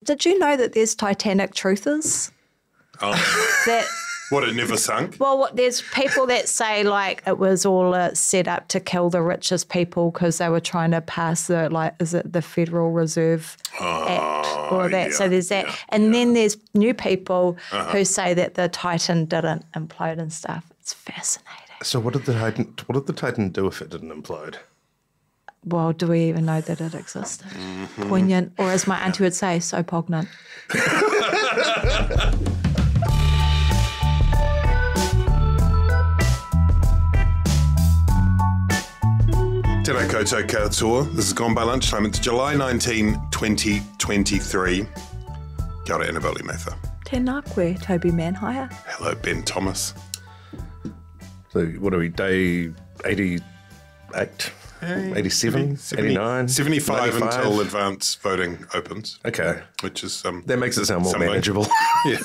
Did you know that there's Titanic truthers? Oh. That What, it never sunk? Well, there's people that say, like, it was all set up to kill the richest people because they were trying to pass the, like, is it the Federal Reserve Act or that? So there's that. And then there's new people who say that the Titan didn't implode and stuff. It's fascinating. So what did the Titan do if it didn't implode? Well, do we even know that it existed? Mm-hmm. Poignant, or as my auntie would say, so poignant. Tēnā koutou katoa. This has gone by lunchtime. It's July 19, 2023. Kia ora, Annabelle Mather. Tēnā koe, Toby Manhire. Hello, Ben Thomas. So what are we, day 88, 87, 89? 75 95? until advance voting opens. Okay. Which is that makes it sound more something. manageable. Yeah.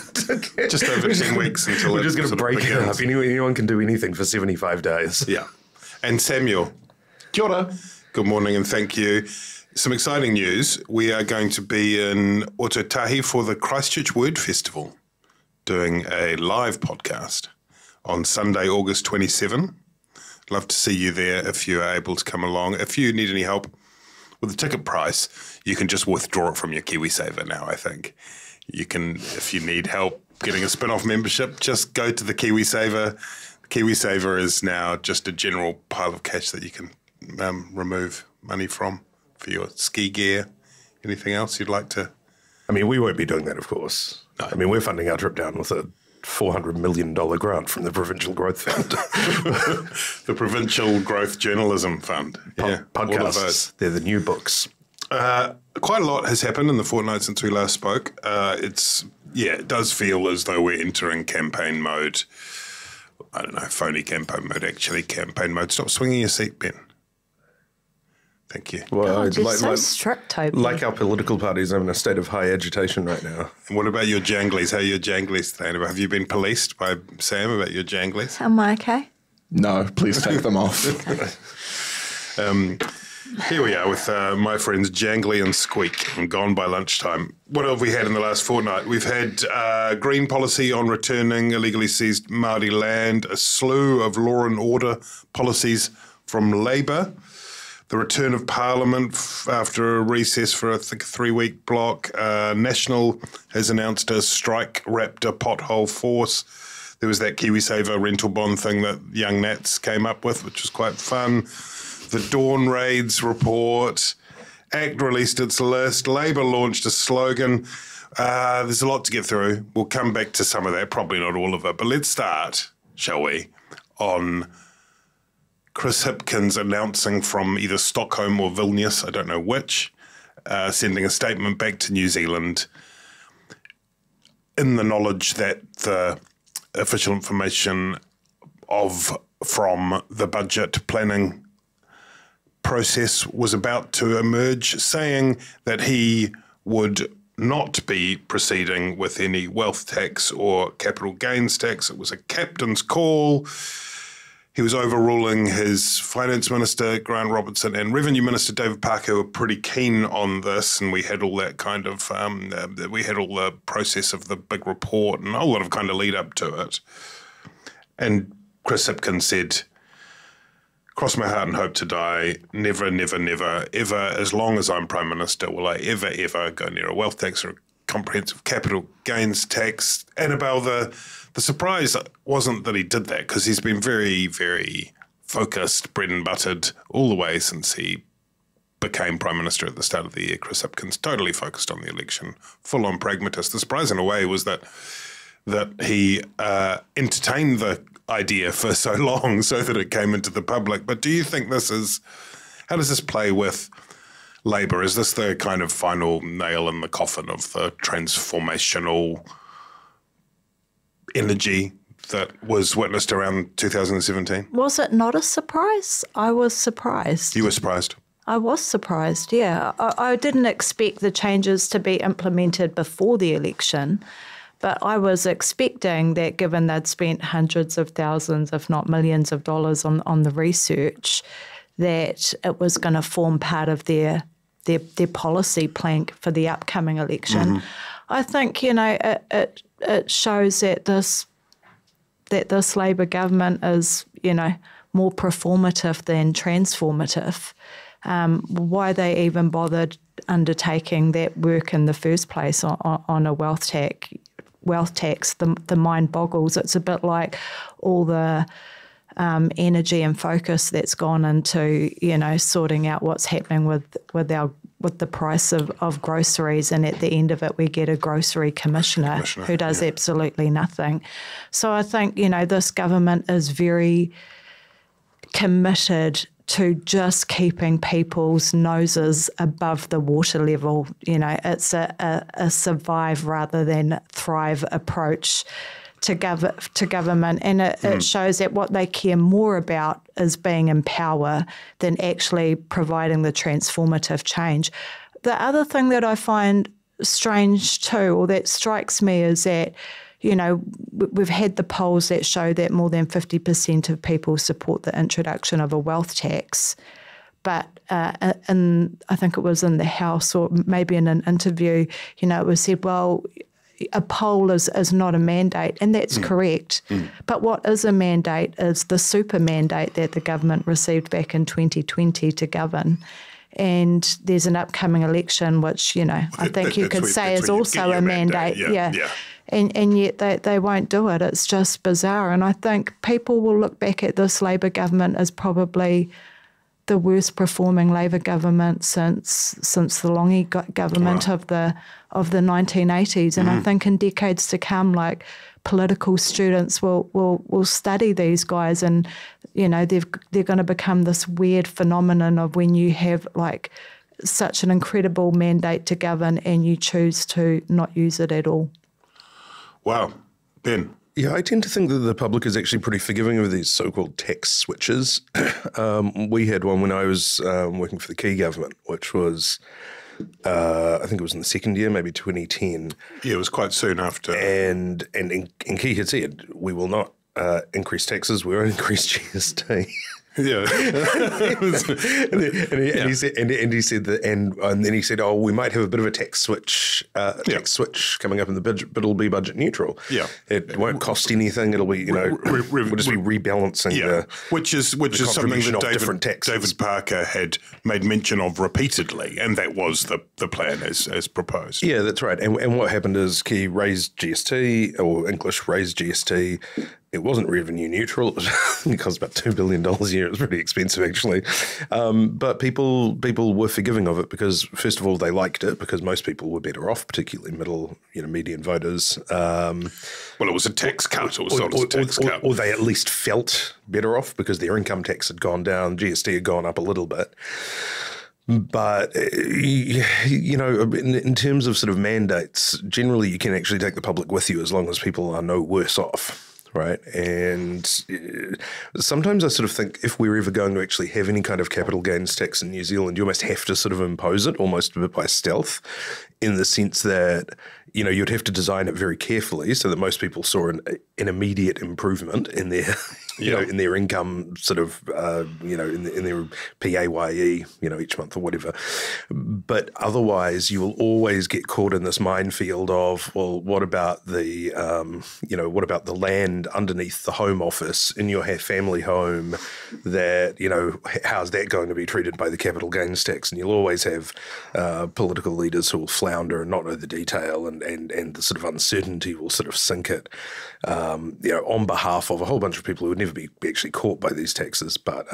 Just over 10 weeks until we're just going to break it begins. up. Anyone can do anything for 75 days. Yeah. And Samuel. Kia ora. Good morning and thank you. Some exciting news. We are going to be in Otautahi for the Christchurch Word Festival, doing a live podcast on Sunday, August 27. Love to see you there if you are able to come along. If you need any help with the ticket price, you can just withdraw it from your KiwiSaver now, I think. You can, if you need help getting a Spinoff membership, just go to the KiwiSaver. KiwiSaver is now just a general pile of cash that you can remove money from for your ski gear. Anything else you'd like to? I mean, we won't be doing that, of course. No. I mean, we're funding our trip down with a $400 million grant from the Provincial Growth Fund. The Provincial Growth Journalism Fund. Podcasts. They're the new books. Quite a lot has happened in the fortnight since we last spoke. It does feel as though we're entering campaign mode. I don't know, phony campaign mode, actually. Campaign mode. Stop swinging your seat, Ben. Thank you. Well, God, you're so strict, Toby. Like our political parties, I'm in a state of high agitation right now. And what about your janglies? How are your janglies today? Have you been policed by Sam about your janglies? Am I okay? No, please take them off. Here we are with my friends Jangly and Squeak and Gone by Lunchtime. What have we had in the last fortnight? We've had green policy on returning illegally seized Māori land, a slew of law and order policies from Labour, the return of Parliament after a recess for, I think, a 3-week block. National has announced a strike raptor pothole force. There was that KiwiSaver rental bond thing that Young Nats came up with, which was quite fun. The Dawn Raids report. ACT released its list. Labour launched a slogan. There's a lot to get through. We'll come back to some of that, probably not all of it. But let's start, shall we, on Chris Hipkins announcing from either Stockholm or Vilnius, I don't know which, sending a statement back to New Zealand in the knowledge that the official information from the budget planning process was about to emerge, saying that he would not be proceeding with any wealth tax or capital gains tax. It was a captain's call. He was overruling his finance minister, Grant Robertson, and revenue minister, David Parker, who were pretty keen on this. And we had all that kind of, we had all the process of the big report and a whole lot of kind of lead up to it. And Chris Hipkins said, cross my heart and hope to die, never, never, never, ever, as long as I'm Prime Minister, will I ever, ever go near a wealth tax or a comprehensive capital gains tax. Annabelle, the surprise wasn't that he did that, because he's been very, very focused, bread and buttered all the way since he became Prime Minister at the start of the year. Chris Hipkins, totally focused on the election, full-on pragmatist. The surprise in a way was that he entertained the idea for so long so that it came into the public. But do you think how does this play with Labour? Is this the kind of final nail in the coffin of the transformational energy that was witnessed around 2017? Was it not a surprise? I was surprised. You were surprised? I was surprised, yeah. I didn't expect the changes to be implemented before the election, but I was expecting that, given they'd spent hundreds of thousands, if not millions of dollars on the research, that it was going to form part of their their policy plank for the upcoming election. I think, it shows that this Labour government is, more performative than transformative. Why they even bothered undertaking that work in the first place on a wealth tax, the mind boggles. It's a bit like all the energy and focus that's gone into, sorting out what's happening with the price of groceries, and at the end of it we get a grocery commissioner who does absolutely nothing. So I think, this government is very committed to just keeping people's noses above the water level. It's a survive rather than thrive approach to government, and it shows that what they care more about is being in power than actually providing the transformative change. The other thing that I find strange too, or that strikes me, is that we've had the polls that show that more than 50% of people support the introduction of a wealth tax. But I think it was in the House or maybe in an interview, it was said, well, a poll is not a mandate, and that's correct. But what is a mandate is the super mandate that the government received back in 2020 to govern. And there's an upcoming election, which, I think you could say is also a mandate. Yeah. And yet they won't do it. It's just bizarre. And I think people will look back at this Labour government as probably the worst performing Labour government since the Longy government of the 1980s. And I think in decades to come, like, political students will study these guys, and they're going to become this weird phenomenon of when you have like such an incredible mandate to govern and you choose to not use it at all. Wow. Ben? Yeah, I tend to think that the public is actually pretty forgiving of these so-called tax switches. We had one when I was working for the Key government, which was, I think it was in the second year, maybe 2010. Yeah, it was quite soon after. And Key had said, we will not increase taxes, we will increase GST. Yeah, and he said that, and then he said, "Oh, we might have a bit of a tax switch coming up in the budget, but it'll be budget neutral. Yeah, it won't cost anything. It'll be, we'll just be rebalancing the which is something that David Parker had made mention of repeatedly, and that was the plan as proposed. Yeah, that's right. And what happened is Key raised GST, or English raised GST. It wasn't revenue neutral. It cost about $2 billion a year. It was pretty expensive, actually. But people were forgiving of it because, first of all, they liked it because most people were better off, particularly middle, median voters. Well, it was a tax cut. It was sold as a tax cut. Or they at least felt better off because their income tax had gone down, GST had gone up a little bit. But, in terms of sort of mandates, generally you can actually take the public with you as long as people are no worse off. Right. And sometimes I sort of think if we're ever going to actually have any kind of capital gains tax in New Zealand, you almost have to sort of impose it almost a bit by stealth, in the sense that, you'd have to design it very carefully so that most people saw an immediate improvement in their, in their income sort of, in their PAYE, each month or whatever. But otherwise, you will always get caught in this minefield of, well, what about the, what about the land underneath the Home Office in your family home that, how's that going to be treated by the capital gains tax? And you'll always have political leaders who will flounder and not know the detail, and the sort of uncertainty will sort of sink it, on behalf of a whole bunch of people who would never be actually caught by these taxes, but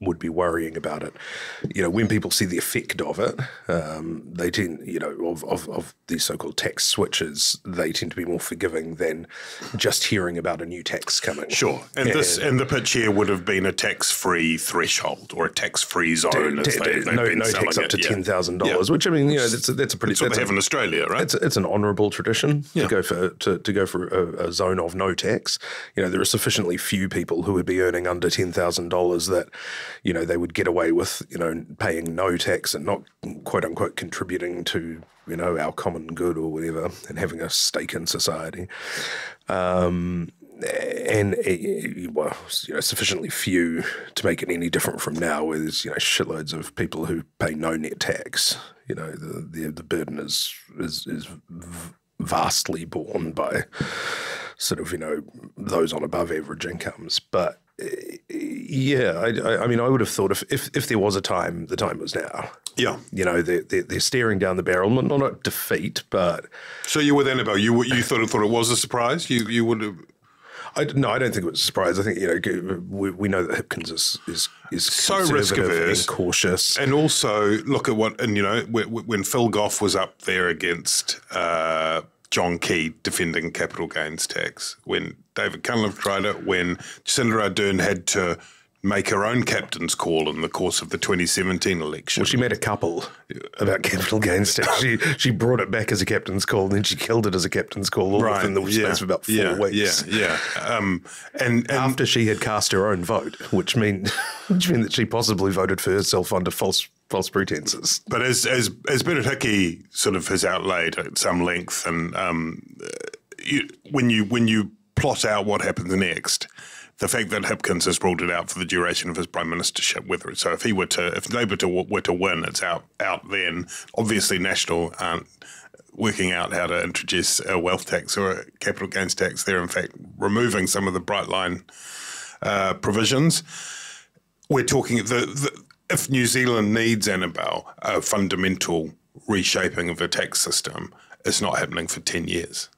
would be worrying about it. When people see the effect of it, they tend, of these so-called tax switches, they tend to be more forgiving than just hearing about a new tax coming. Sure, and the pitch here would have been a tax-free threshold or a tax-free zone. No tax up to $10,000, which, I mean, that's a pretty. That's what they have in Australia, right? It's an honourable tradition to go for a zone of no tax. There are sufficiently few people who would be earning under $10,000 that, they would get away with, paying no tax and not, quote unquote, contributing to, our common good or whatever, and having a stake in society. and well, sufficiently few to make it any different from now, where there's shitloads of people who pay no net tax. The burden is vastly borne by sort of those on above average incomes. But yeah, I mean, I would have thought if there was a time, the time was now. Yeah, they're staring down the barrel, not at defeat, but. So you with Annabelle, you thought it was a surprise. You would have. No, I don't think it was a surprise. I think we know that Hipkins is so risk averse, cautious, and also look at when Phil Goff was up there against John Key defending capital gains tax, when David Cunliffe tried it, when Jacinda Ardern had to make her own captain's call in the course of the 2017 election. Well, she made a couple about capital gains tax. She brought it back as a captain's call, and then she killed it as a captain's call all within the space of about 4 weeks. Yeah. And after she had cast her own vote, which meant that she possibly voted for herself under false pretenses. But as Bernard Hickey sort of has outlaid at some length, and when you plot out what happens next, the fact that Hipkins has ruled it out for the duration of his prime ministership, if Labour were to win, it's out then. Obviously, National aren't working out how to introduce a wealth tax or a capital gains tax. They're in fact removing some of the bright line provisions. We're talking if New Zealand needs, Annabelle, a fundamental reshaping of the tax system, it's not happening for 10 years.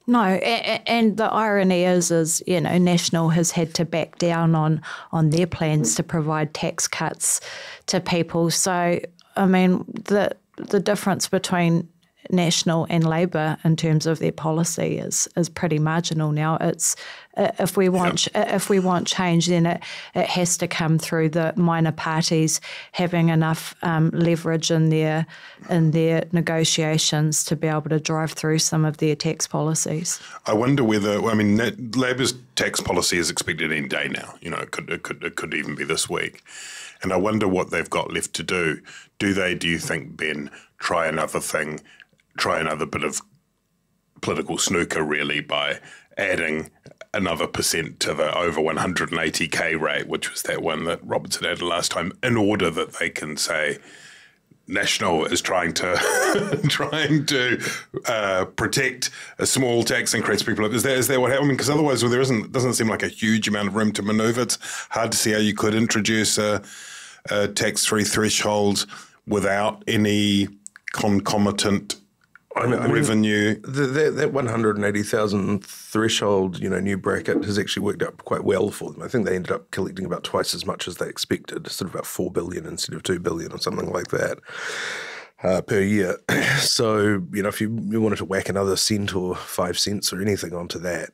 No, and the irony is National has had to back down on their plans to provide tax cuts to people. So, I mean, the difference between National and Labour in terms of their policy is pretty marginal now. It's if we want change, then it has to come through the minor parties having enough leverage in their negotiations to be able to drive through some of their tax policies. I wonder whether Labour's tax policy is expected any day now. It could even be this week, and I wonder what they've got left to do. Do you think, Ben, try another bit of political snooker, really, by adding another percent to the over 180k rate, which was that one that Robertson added last time, in order that they can say National is trying to protect a small tax increase. People, is that what happened? Because otherwise, doesn't seem like a huge amount of room to manoeuvre. It's hard to see how you could introduce a tax-free threshold without any concomitant revenue. That 180,000 threshold, new bracket has actually worked out quite well for them. I think they ended up collecting about twice as much as they expected, sort of about 4 billion instead of 2 billion or something like that per year. So, if you wanted to whack another cent or 5 cents or anything onto that,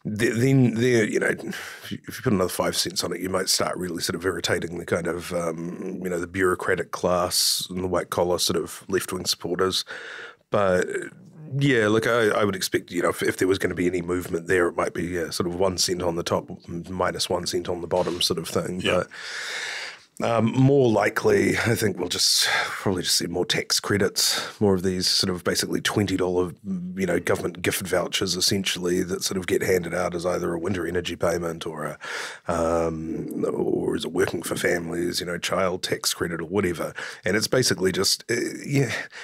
then if you put another 5 cents on it, you might start really sort of irritating the kind of, the bureaucratic class and the white collar sort of left-wing supporters. But yeah, look, I would expect, if there was going to be any movement there, it might be sort of 1 cent on the top, minus 1 cent on the bottom sort of thing. Yeah. But more likely, I think we'll probably just see more tax credits, more of these sort of basically $20, government gift vouchers essentially that sort of get handed out as either a winter energy payment or or as a working for families, child tax credit or whatever. And it's basically just,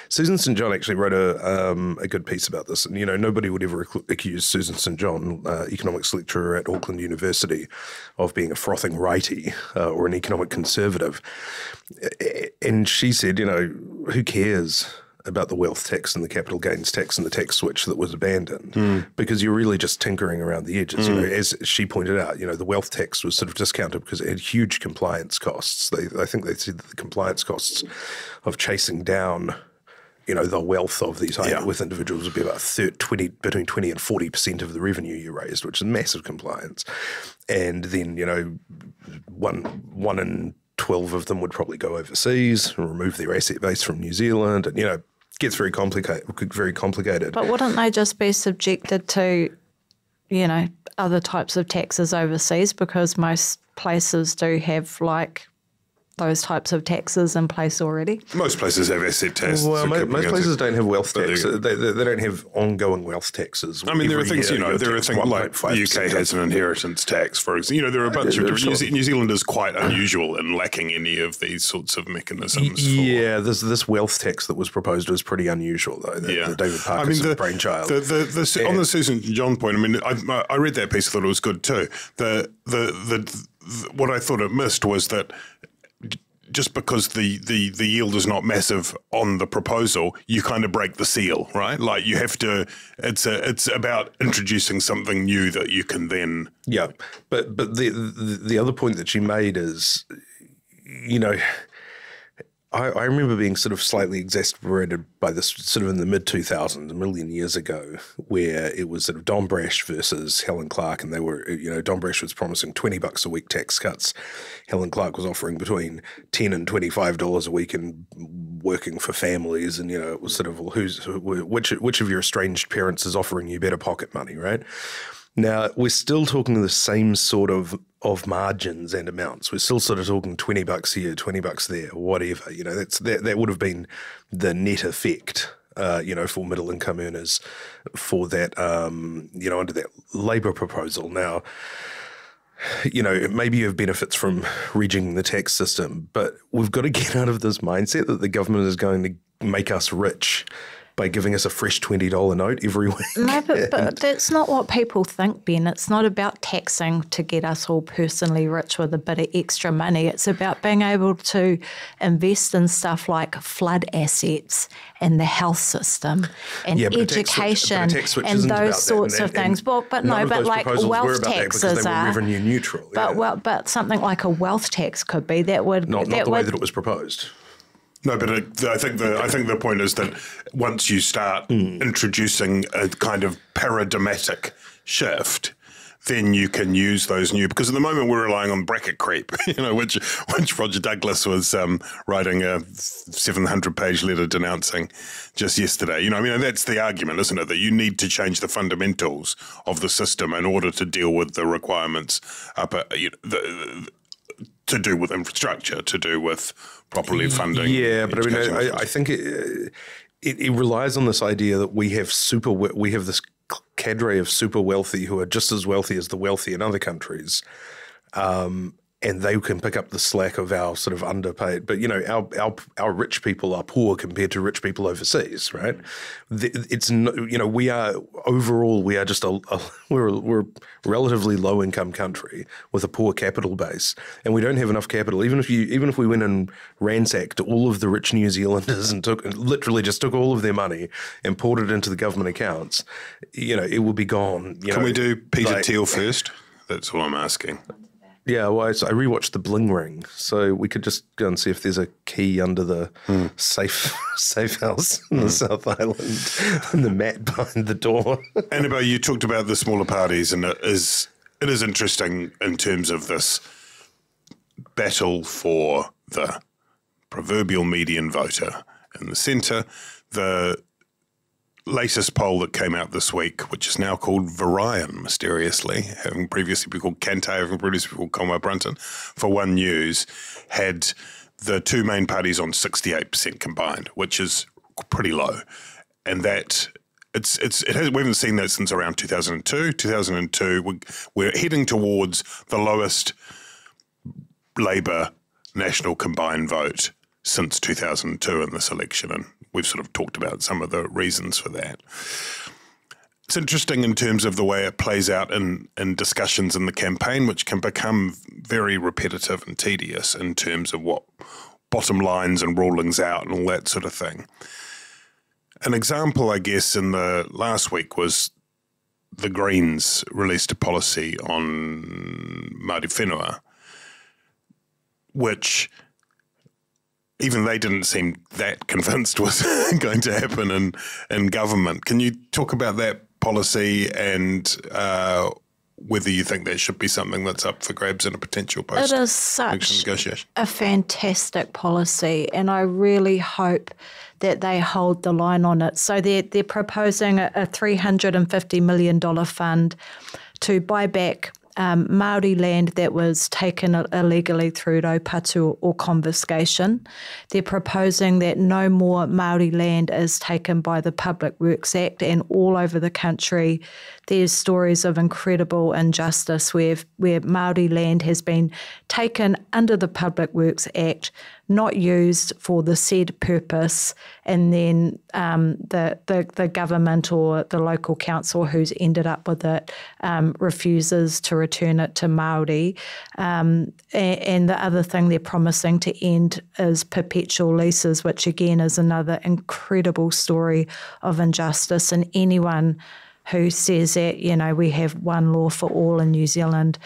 Susan St. John actually wrote a good piece about this. And, nobody would ever accuse Susan St. John, economics lecturer at Auckland University, of being a frothing righty or an economic conservative. And she said, who cares about the wealth tax and the capital gains tax and the tax switch that was abandoned? Because you're really just tinkering around the edges. As she pointed out, the wealth tax was sort of discounted because it had huge compliance costs. I think they said that the compliance costs of chasing down the wealth of these high net worth individuals would be about between 20 and 40% of the revenue you raised, which is massive compliance. And then, one in 12 of them would probably go overseas and remove their asset base from New Zealand. And, it gets very complicated. But wouldn't they just be subjected to, other types of taxes overseas? Because most places do have those types of taxes in place already. Most places have asset tax. Well, most places don't have wealth tax. They don't have ongoing wealth taxes. I mean, there are things, there are things like the UK has an inheritance tax, for example. There are a bunch of different. New Zealand is quite unusual in lacking any of these sorts of mechanisms. This wealth tax that was proposed was pretty unusual, though. The David Parker's brainchild. On the Susan John point, I mean, I read that piece. I thought it was good too. What I thought it missed was that just because the yield is not massive on the proposal, you kind of break the seal, right? Like you have to. It's about introducing something new that you can then. Yeah, but the other point that she made is, I remember being sort of slightly exasperated by this sort of in the mid-2000s, a million years ago, where it was sort of Don Brash versus Helen Clark, and they were, Don Brash was promising $20 a week tax cuts. Helen Clark was offering between $10 and $25 a week and working for families, and, it was sort of, well, which of your estranged parents is offering you better pocket money, right? Now, we're still talking the same sort of margins and amounts. We're still sort of talking $20 here, $20 there, whatever. That would have been the net effect, for middle income earners for that, under that Labour proposal. Now, maybe you have benefits from rejigging the tax system, but we've got to get out of this mindset that the government is going to make us rich by giving us a fresh $20 note every week. No, but that's not what people think, Ben. It's not about taxing to get us all personally rich with a bit of extra money. It's about being able to invest in stuff like flood assets and the health system and education and those sorts of things. But like wealth taxes are revenue neutral. But something like a wealth tax could be that would not the way that it was proposed. No, but I think the point is that once you start introducing a kind of paradigmatic shift, then you can use those new, because at the moment we're relying on bracket creep, which Roger Douglas was writing a 700-page letter denouncing just yesterday. That's the argument, isn't it? That you need to change the fundamentals of the system in order to deal with the requirements to do with infrastructure, to do with properly funding. Yeah, but I think it relies on this idea that we have this cadre of super wealthy who are just as wealthy as the wealthy in other countries. And they can pick up the slack of our sort of underpaid. But, our rich people are poor compared to rich people overseas, right? We are just we're a relatively low income country with a poor capital base, and we don't have enough capital. Even if we went and ransacked all of the rich New Zealanders and literally just took all of their money and poured it into the government accounts, it would be gone. Can we do Peter Thiel first? That's all I'm asking. Yeah, well, I rewatched The Bling Ring, so we could just go and see if there's a key under the safe house in the South Island and the mat behind the door. Annabelle, you talked about the smaller parties, and it is interesting in terms of this battle for the proverbial median voter in the centre. The latest poll that came out this week, which is now called Varian, mysteriously, having previously been called Kante, having previously been called Conway Brunton, for One News, had the two main parties on 68% combined, which is pretty low. And that we haven't seen that since around 2002. 2002, we're heading towards the lowest Labour national combined vote since 2002 in this election, and we've sort of talked about some of the reasons for that. It's interesting in terms of the way it plays out in discussions in the campaign, which can become very repetitive and tedious in terms of what bottom lines and rulings out and all that sort of thing. An example, I guess, in the last week was the Greens released a policy on Māori whenua, which even they didn't seem that convinced was going to happen in government. Can you talk about that policy and whether you think there should be something that's up for grabs in a potential post-election negotiation? It is such a fantastic policy, and I really hope that they hold the line on it. So they're proposing a $350 million fund to buy back Māori land that was taken illegally through raupatu or confiscation. They're proposing that no more Māori land is taken by the Public Works Act, and all over the country there's stories of incredible injustice where Māori land has been taken under the Public Works Act, not used for the said purpose, and then the government or the local council who's ended up with it refuses to return it to Māori. And the other thing they're promising to end is perpetual leases, which again is another incredible story of injustice. And anyone who says that, we have one law for all in New Zealand,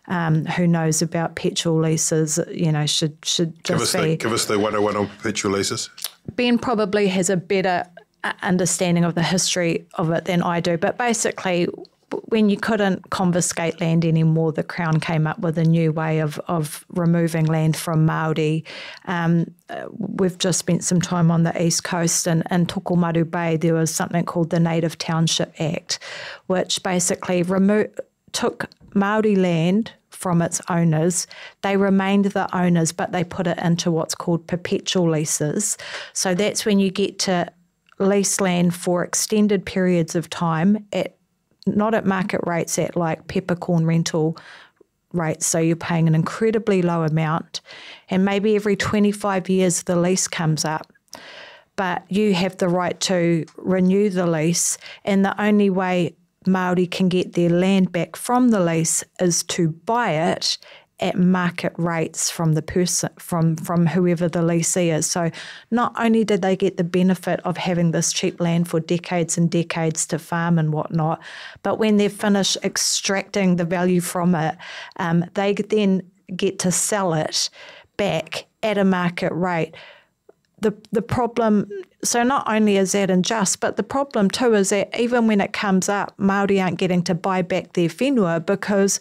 who knows about perpetual leases, should just give us the 101 on perpetual leases. Ben probably has a better understanding of the history of it than I do. But basically, when you couldn't confiscate land anymore, the Crown came up with a new way of removing land from Māori. We've just spent some time on the East Coast, and in Tokomaru Bay there was something called the Native Township Act, which basically took Māori land from its owners. They remained the owners, but they put it into what's called perpetual leases. So that's when you get to lease land for extended periods of time not at market rates, at like peppercorn rental rates. So you're paying an incredibly low amount, and maybe every 25 years the lease comes up. But you have the right to renew the lease, and the only way Māori can get their land back from the lease is to buy it at market rates from the person, from whoever the leasee is. So not only did they get the benefit of having this cheap land for decades and decades to farm and whatnot, but when they're finished extracting the value from it, they then get to sell it back at a market rate. The problem, so not only is that unjust, but the problem too is that even when it comes up, Māori aren't getting to buy back their whenua, because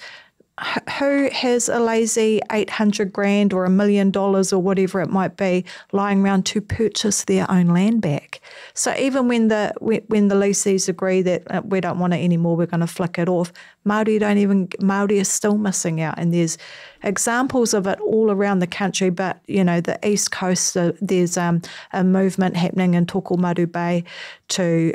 who has a lazy 800 grand or $1 million or whatever it might be lying around to purchase their own land back? So even when the lessees agree that we don't want it anymore, we're going to flick it off, Māori are still missing out. And there's examples of it all around the country, but the East Coast, there's a movement happening in Tokomaru Bay to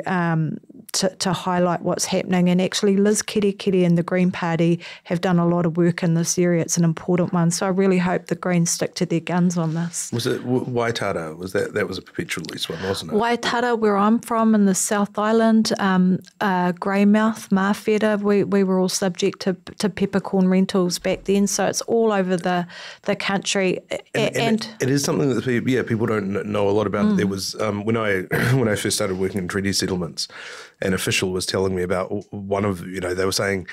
highlight what's happening. And actually Liz Kerekere and the Green Party have done a lot of work in this area. It's an important one. So I really hope the Greens stick to their guns on this. Was it Waitara? That was a perpetual lease one, wasn't it? Waitara, where I'm from in the South Island, Greymouth, Mawhera, we were all subject to peppercorn rentals back then. So it's all over the country. And it is something that people don't know a lot about. There was when I first started working in treaty settlements, an official was telling me about one of, they were saying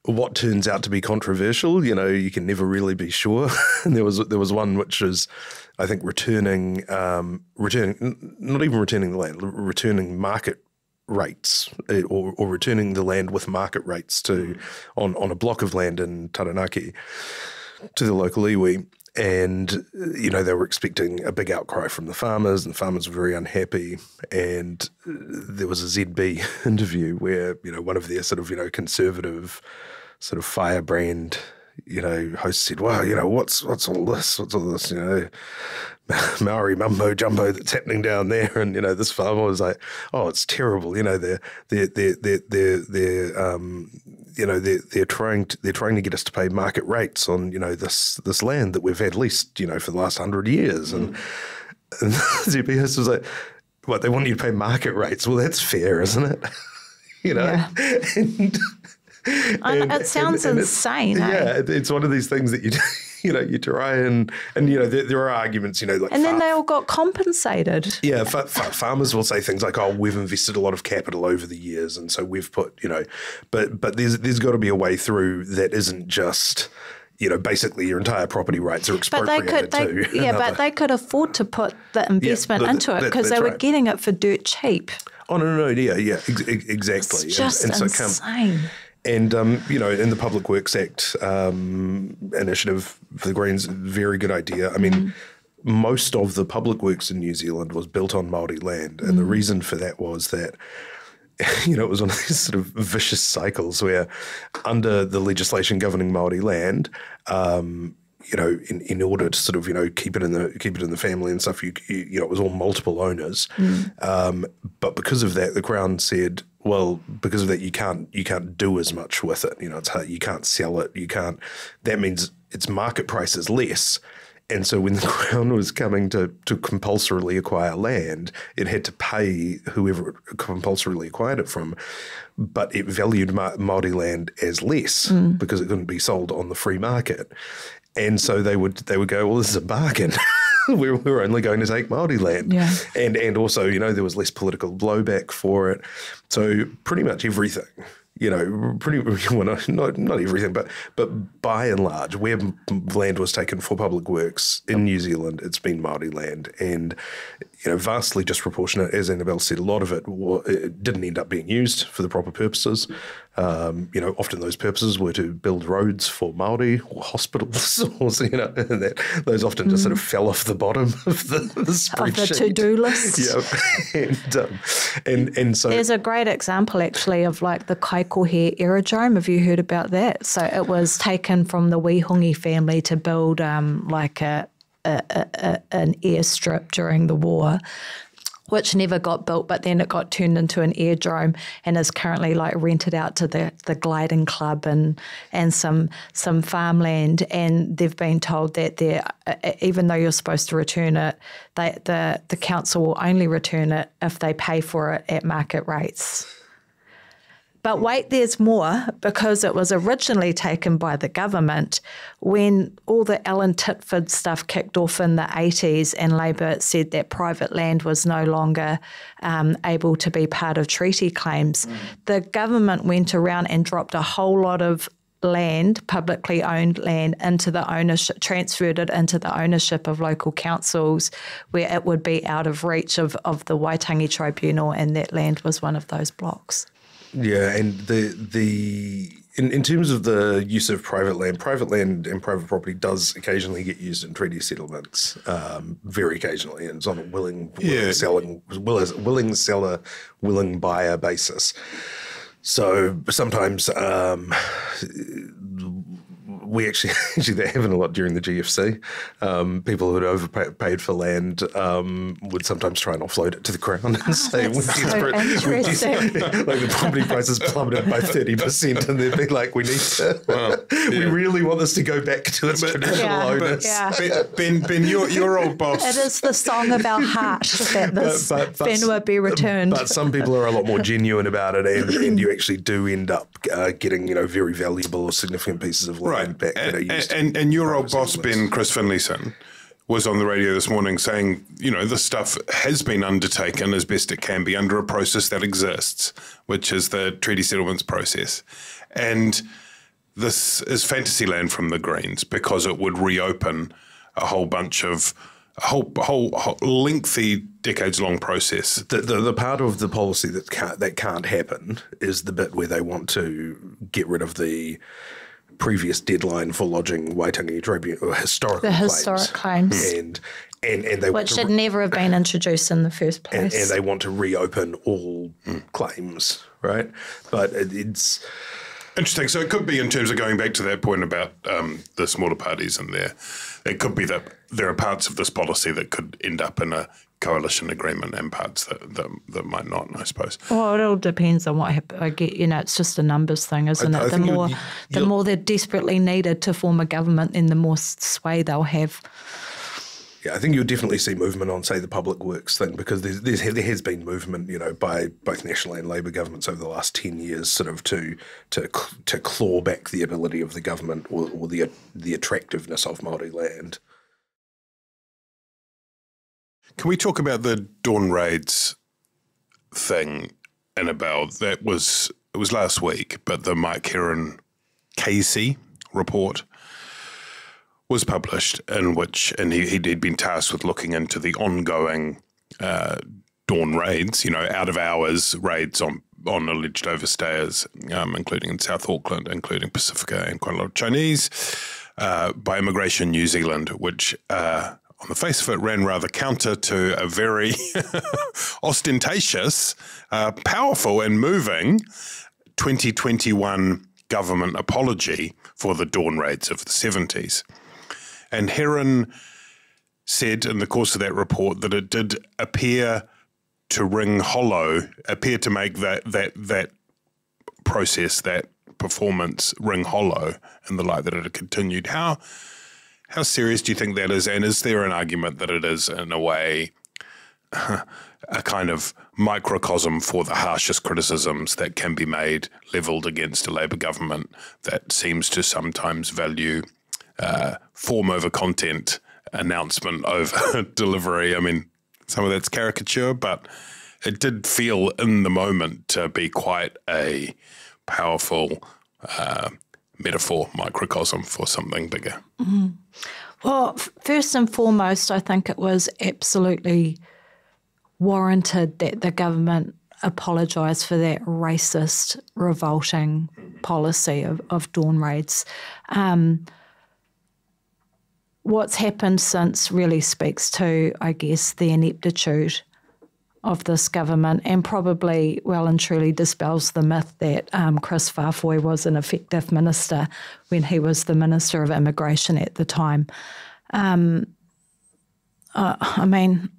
what turns out to be controversial, you can never really be sure. And there was one which was, I think, returning not even returning the land, returning market rates or returning the land with market rates on a block of land in Taranaki to the local iwi. And, they were expecting a big outcry from the farmers, and the farmers were very unhappy. And there was a ZB interview where, one of their sort of, conservative sort of firebrand, hosts said, well, what's all this? What's all this, Maori mumbo jumbo that's happening down there? And, this farmer was like, oh, it's terrible. They're trying to get us to pay market rates on, this land that we've had leased, for the last 100 years. And the ZB host was like, what, they want you to pay market rates? Well, that's fair, isn't it? Yeah. It sounds insane. Yeah, it's one of these things that you try and there are arguments, like. And then they all got compensated. Yeah, farmers will say things like, "Oh, we've invested a lot of capital over the years, and so we've put, but there's got to be a way through that isn't just." Basically your entire property rights are expropriated too. Yeah, but they could afford to put the investment into it because they were getting it for dirt cheap. Oh, no, yeah, exactly. It's just insane. And, in the Public Works Act initiative for the Greens, very good idea. I mean, most of the public works in New Zealand was built on Māori land. And the reason for that was that it was one of these sort of vicious cycles where under the legislation governing Māori land, in order to sort of, keep it in the family and stuff, it was all multiple owners. But because of that, the Crown said, well, because of that, you can't do as much with it. It's hard, you can't sell it. That means its market price is less. And so when the Crown was coming to compulsorily acquire land, it had to pay whoever it compulsorily acquired it from, but it valued Māori land as less because it couldn't be sold on the free market. And so they would go, well, this is a bargain. we're only going to take Māori land. Yeah. And also, there was less political blowback for it. So pretty much everything. Not everything, but by and large, where land was taken for public works in New Zealand, it's been Māori land, and vastly disproportionate. As Annabelle said, a lot of it didn't end up being used for the proper purposes. Often those purposes were to build roads for Māori or hospitals, and those often just sort of fell off the bottom of the spreadsheet. Of the to-do list. Yeah, and so there's a great example actually of like the Kaikohe aerodrome. Have you heard about that? So it was taken from the Wihongi family to build like an airstrip during the war, which never got built, but then it got turned into an airdrome and is currently like rented out to the gliding club and some farmland. And they've been told that even though you're supposed to return it, the council will only return it if they pay for it at market rates. But wait, there's more, because it was originally taken by the government when all the Alan Titford stuff kicked off in the 80s, and Labor said that private land was no longer able to be part of treaty claims. The government went around and dropped a whole lot of land, publicly owned land, into the ownership, transferred it into the ownership of local councils where it would be out of reach of the Waitangi Tribunal, and that land was one of those blocks. Yeah, and in terms of the use of private land and private property does occasionally get used in treaty settlements, very occasionally, and it's on a willing seller, willing buyer basis. So sometimes we actually that happened a lot during the GFC. People who had overpaid for land would sometimes try and offload it to the Crown and say, we're desperate. Like the property prices plummeted by 30%, and they'd be like, we need to, we really want this to go back to its traditional owners. Ben, your old boss. It is the song of our heart that this whenua be returned. But some people are a lot more genuine about it, and you actually do end up getting, very valuable or significant pieces of land back that are used. And your old boss, Ben, Chris Finlayson, was on the radio this morning saying, this stuff has been undertaken as best it can be under a process that exists, which is the treaty settlements process. And this is fantasy land from the Greens because it would reopen a whole bunch of a whole lengthy, decades-long process. The part of the policy that can't happen is the bit where they want to get rid of the previous deadline for lodging Waitangi Tribunal or historic claims. And they which should never have been introduced in the first place. And they want to reopen all claims, right? But it's interesting. So it could be, in terms of going back to that point about the smaller parties in there, it could be that there are parts of this policy that could end up in a coalition agreement and parts that might not, I suppose. Well, it all depends on what happens. I get, it's just a numbers thing, isn't it? The more they're desperately needed to form a government, then the more sway they'll have. Yeah, I think you'll definitely see movement on, say, the public works thing, because there has been movement, by both National and Labor governments over the last 10 years, sort of to claw back the ability of the government or the attractiveness of Māori land. Can we talk about the dawn raids thing, Annabelle? It was last week, but the Mike Heron KC report was published, in which, and he'd been tasked with looking into the ongoing dawn raids, out of hours raids on alleged overstayers, including in South Auckland, including Pacifica and quite a lot of Chinese, by Immigration New Zealand, which on the face of it, ran rather counter to a very ostentatious, powerful and moving 2021 government apology for the dawn raids of the 70s. And Heron said in the course of that report that it did appear to ring hollow, appear to make that process, that performance ring hollow in the light that it had continued. How serious do you think that is? And is there an argument that it is, in a way, a kind of microcosm for the harshest criticisms that can be made, levelled against a Labour government that seems to sometimes value form over content, announcement over delivery? I mean, some of that's caricature, but it did feel in the moment to be quite a powerful metaphor, microcosm for something bigger. Mm-hmm. Well, first and foremost, I think it was absolutely warranted that the government apologise for that racist, revolting policy of dawn raids. What's happened since really speaks to, I guess, the ineptitude of this government, and probably well and truly dispels the myth that Chris Farfoy was an effective minister when he was the Minister of Immigration at the time. I mean,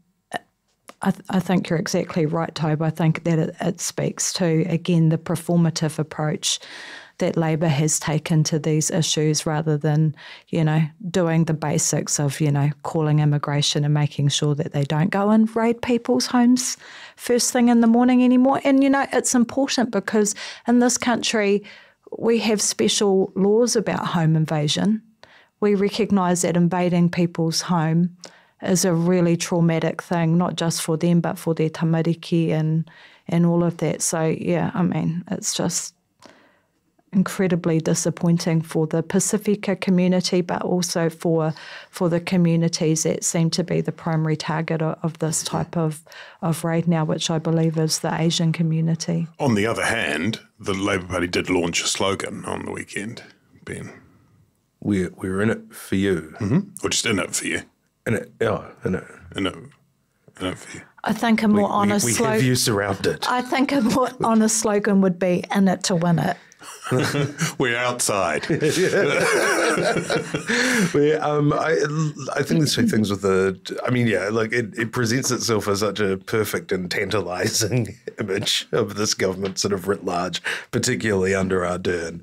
I think you're exactly right, Toby. I think that it speaks to, again, the performative approach that Labor has taken to these issues rather than, doing the basics of, calling immigration and making sure that they don't go and raid people's homes first thing in the morning anymore. And, it's important because in this country we have special laws about home invasion. We recognise that invading people's home is a really traumatic thing, not just for them, but for their tamariki and all of that. So, yeah, I mean, it's just incredibly disappointing for the Pacifica community, but also for the communities that seem to be the primary target of this type of raid now, which I believe is the Asian community. On the other hand, the Labour Party did launch a slogan on the weekend, Ben. We're in it for you. Mm-hmm. Or just in it for you. In it for you. I think a more honest slogan. We have you surrounded. I think a more honest slogan would be "in it to win it." We're outside. I think there's two things with it presents itself as such a perfect and tantalising image of this government sort of writ large, particularly under Ardern.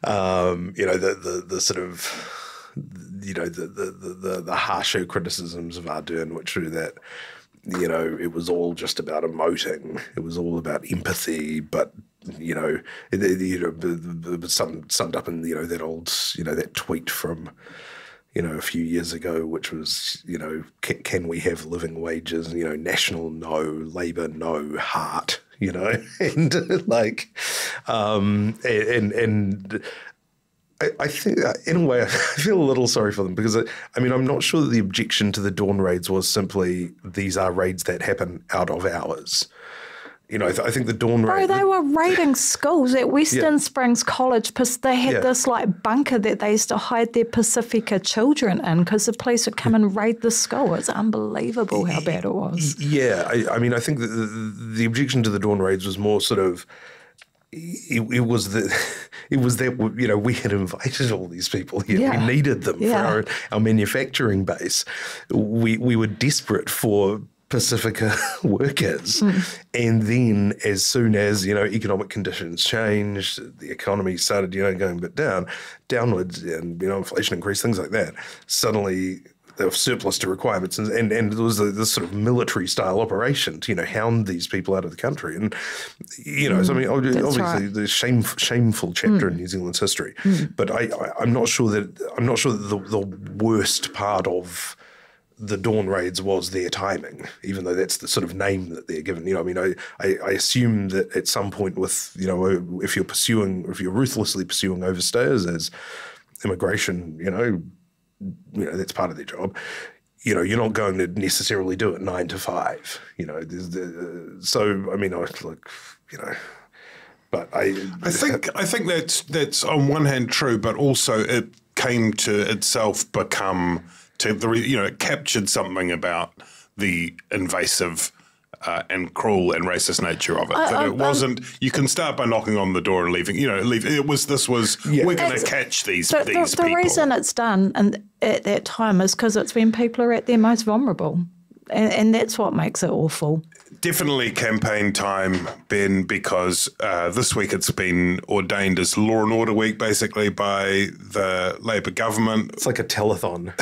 The sort of, the harsher criticisms of Ardern, which were that, it was all just about emoting. It was all about empathy, but it was summed up in that old that tweet from a few years ago, which was can we have living wages? National no, Labour no, heart. And I think in a way I feel a little sorry for them because I'm not sure that the objection to the dawn raids was simply these are raids that happen out of hours. I think the dawn raid... They were raiding schools at Western Springs College because they had this bunker that they used to hide their Pacifica children in because the police would come and raid the school. It's unbelievable how bad it was. Yeah, I think that the objection to the dawn raids was more sort of... It was that we had invited all these people here. Yeah. We needed them for our manufacturing base. We were desperate for Pacifica workers. And then as soon as, economic conditions changed, the economy started, going a bit downwards and, inflation increased, things like that, suddenly they were surplus to requirements. And there was this sort of military style operation to, hound these people out of the country. And, obviously right. The shameful chapter in New Zealand's history. But I'm not sure that the worst part of the dawn raids was their timing, even though that's the sort of name that they're given. I assume that at some point with, if you're ruthlessly pursuing overstayers as immigration, that's part of their job. You're not going to necessarily do it 9 to 5. But I think that's on one hand true, but also it came to itself become it captured something about the invasive and cruel and racist nature of it. That it wasn't. You can start by knocking on the door and leaving. Leave. We're going to catch these people. The reason it's done at that time is because it's when people are at their most vulnerable, and that's what makes it awful. Definitely campaign time, Ben, because this week it's been ordained as Law and Order Week, basically, by the Labor government. It's like a telethon.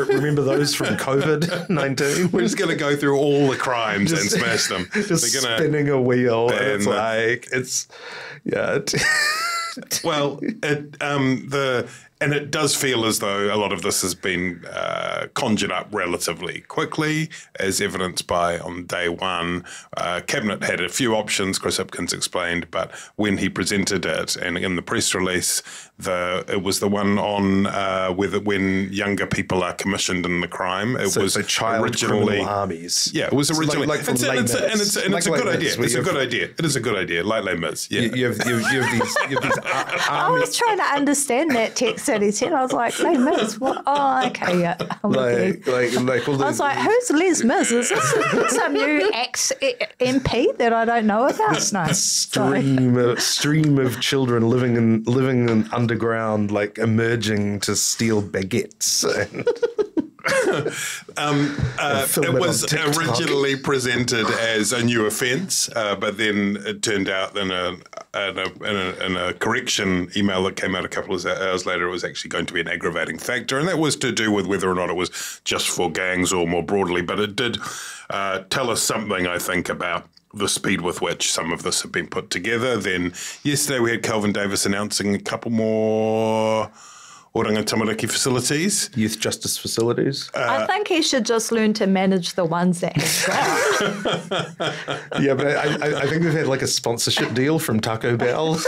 Remember those from COVID-19? We're just going to go through all the crimes and smash them. Just spinning a wheel. And Well, it does feel as though a lot of this has been conjured up relatively quickly, as evidenced by on day one. Cabinet had a few options, Chris Hipkins explained, but when he presented it, and in the press release, it was the one on when younger people are commissioned in the crime. It was child originally criminal armies. Yeah, it was originally, like it's a good idea. It's a good idea. It is a good idea. Like Les Mis. Yeah, you have these I was trying to understand that text that he said. I was like, Les Mis, what? Oh, okay, yeah. all I was like, who's Les Mis? Is this some new ex-MP that I don't know about? No. Stream of children living in underground, like emerging to steal baguettes. It was originally presented as a new offence, but then it turned out in a correction email that came out a couple of hours later, it was actually going to be an aggravating factor, and that was to do with whether or not it was just for gangs or more broadly. But it did tell us something, I think, about the speed with which some of this had been put together. Then yesterday we had Kelvin Davis announcing a couple more Oranga Tamariki facilities. Youth justice facilities. I think he should just learn to manage the ones that he's got. Yeah, but I think we've had like a sponsorship deal from Taco Bell.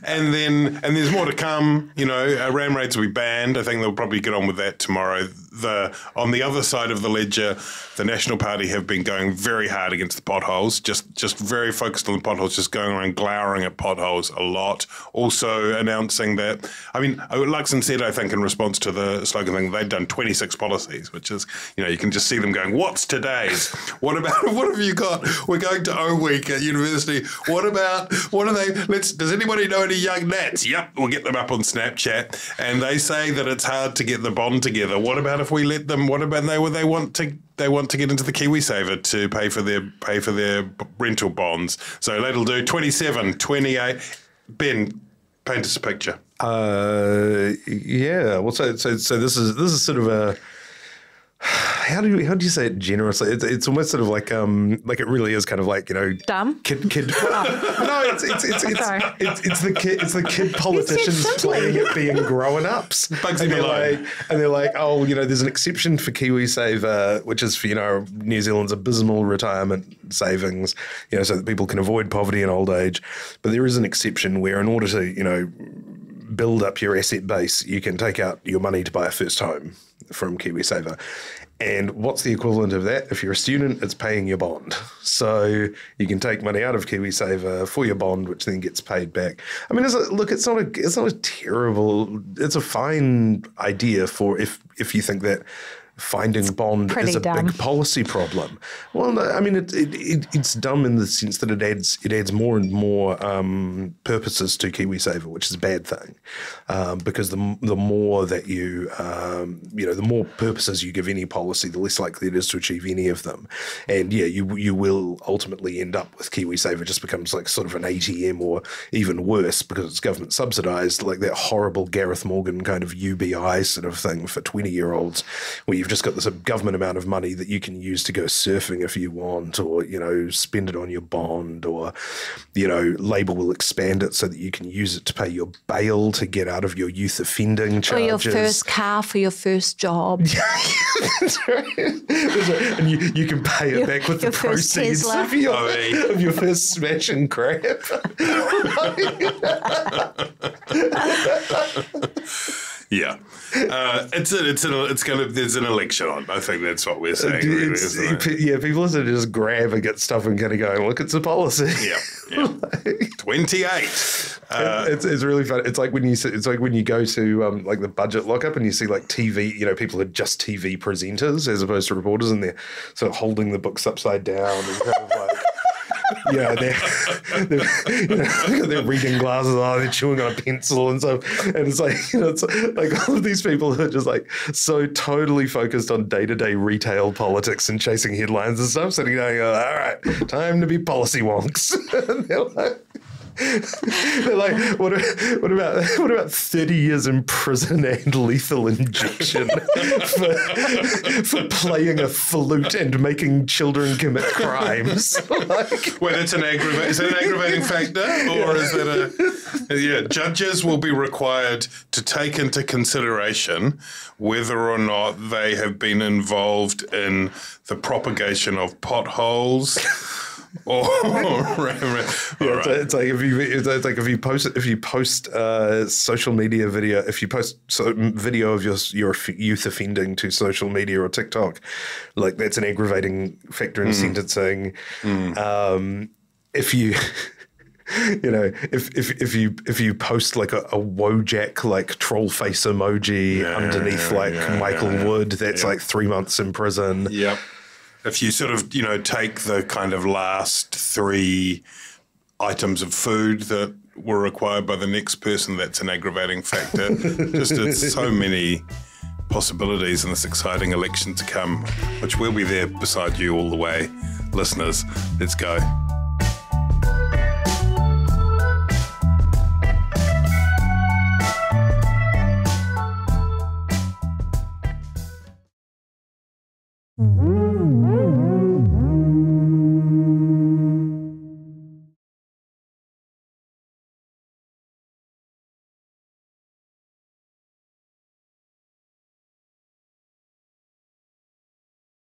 And there's more to come. Ram raids will be banned. I think they'll probably get on with that tomorrow. On the other side of the ledger, the National Party have been going very hard against the potholes, just very focused on the potholes, just going around glowering at potholes a lot. Also announcing that, Luxon said, I think, in response to the slogan thing, they'd done 26 policies, which is, you can just see them going, what's today's? What have you got? We're going to O Week at university. What are they? Does anybody know any young nats? Yep, we'll get them up on Snapchat. And they say that it's hard to get the bond together. What about if we let them? What about they want to get into the KiwiSaver to pay for their rental bonds? So that'll do 27, 28. Ben, paint us a picture. Yeah. Well, so this is sort of a. How do you say it generously? It's almost sort of like it really is kind of like, dumb kid. No, it's the kid politicians playing at being grown ups. Bugsy Malone. And they're like, oh, there's an exception for KiwiSaver, which is for New Zealand's abysmal retirement savings, so that people can avoid poverty in old age. But there is an exception where, in order to build up your asset base, you can take out your money to buy a first home from KiwiSaver. And what's the equivalent of that? If you're a student, it's paying your bond. So you can take money out of KiwiSaver for your bond, which then gets paid back. It's not a terrible, it's a fine idea for if you think that finding bond is a big policy problem. Well, no, it's dumb in the sense that it adds more and more purposes to KiwiSaver, which is a bad thing, because the more that you the more purposes you give any policy, the less likely it is to achieve any of them. And yeah, you will ultimately end up with KiwiSaver just becomes like sort of an ATM, or even worse because it's government subsidised, like that horrible Gareth Morgan kind of UBI sort of thing for 20-year-olds, where you've just got this government amount of money that you can use to go surfing if you want, or spend it on your bond, or Labor will expand it so that you can use it to pay your bail to get out of your youth offending charges, or your first car for your first job. That's right. And you can pay it back with the proceeds of your first smash and grab. Yeah, there's an election on. I think that's what we're saying. Really, isn't it? Yeah, people are just grabbing at stuff and kind of going, look, it's a policy. Yeah. 28. It's really fun. It's like when you go to like the budget lockup and you see like TV, people who are just TV presenters as opposed to reporters, and they're sort of holding the books upside down and kind of like. Yeah, they're reading glasses on, they're chewing on a pencil and stuff. And it's like, it's like all of these people who are just like so totally focused on day-to-day retail politics and chasing headlines and stuff, sitting there going, all right, time to be policy wonks. And they're like, what about 30 years in prison and lethal injection for playing a flute and making children commit crimes? Well, is it an aggravating factor, or is it judges will be required to take into consideration whether or not they have been involved in the propagation of potholes. It's like if you post social media video, if you post video of your youth offending to social media or TikTok, like that's an aggravating factor in sentencing. If you if you post like a Wojak like troll face emoji underneath Michael Wood, that's like 3 months in prison. Yep. If you sort of, take the kind of last 3 items of food that were required by the next person, that's an aggravating factor. Just it's so many possibilities in this exciting election to come, which we'll be there beside you all the way. Listeners, let's go.